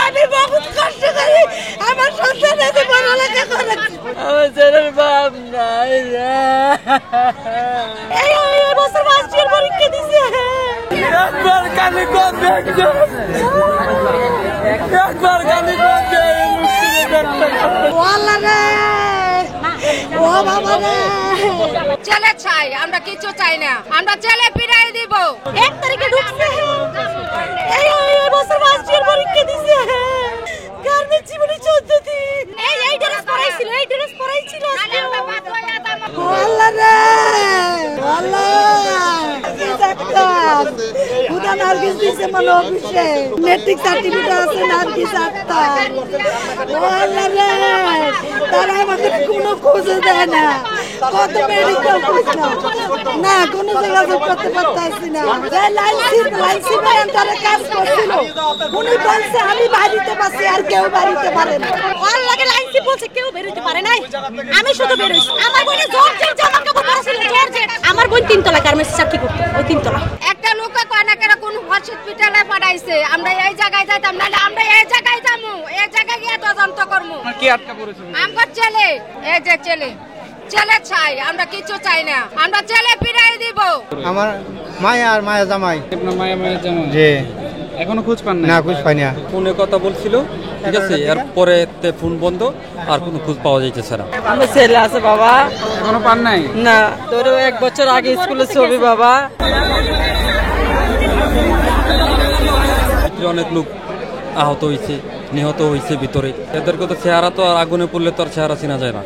আমি বহুত কষ্ট করি আমার সন্তানকে পড়ালেখা করাচ্ছি। আমার ছেলের বাপ নাই, এই বছর মাস্টার পরীক্ষা দিছে। একবার কানে কম দেখছো, একবার কানে কম ছেলে চাই, আমরা কিছু চাই না, আমরা ছেলে ফিরাই দিব। 1 তারিখে ঢুকছে, এই বছর মাস্টার পরীক্ষা দিছে। গার্মেন্টস জীবনে 14 দিন এই ড্রেস পরাইছিল, এই ড্রেস পরাইছিল। আল্লাহ রে আল্লাহ, কি ডাক্তার খুদা নার্গিস দিছে মনে অফিসে, মেট্রিক সার্টিফিকেট আছে নার্গিস আক্তার। আল্লাহ রে, তারা আমাকে কোনো খোঁজ দেয় না, কত মেডিকেল করলাম না, কোনো যোগাযোগ করতে পারতাছি না। লাইসি ম্যান তারা কাজ করছিল, উনি বলছে আমি বাড়িতে পাচ্ছি, আর কেউ বাড়িতে পারে না। আল্লাহকে লাইসি বলছে কেউ বেরোতে পারে নাই, আমি শুধু বেরোইছি। আমার বোনের জর্জেট জামা কাপড় পরেছিল, জর্জেট। আমার বোন 3 তলা গার্মেন্টস চাকরি করতো, ওই 3 তলা। একটা লোক কয় না কেন কোন হসপিটালে পাঠাইছে, আমরা এই জায়গায় যাইতাম না, আমরা এই জায়গায় যামু, এই জায়গায় গিয়ে তদন্ত করমু। কি আটকা পড়েছে? আমার ছেলে, এই যে ছেলে, ছেলে চাই, আমরা কিছু চাই না, আমরা ছেলে ফিরাই দিব। আমার মায়া আর মায়া জামাই। আপনার মায়া জামাই? জি। এখনো খোঁজ পান না? না, খোঁজ পাই না। ফোনে কথা বলছিল, ঠিক আছে, এরপরে ফোন বন্ধ, আর কোনো খোঁজ পাওয়া যাইতেছে না। আমার ছেলে আছে বাবা, এখনো পান নাই? না, তোর 1 বছর আগে স্কুলে ছবি বাবা। অনেক লোক আহত হয়েছে, নিহত হয়েছে ভিতরে। এদেরকে তো চেহারা তো আর আগুনে পড়লে তো আর চেহারা চেনা যায় না।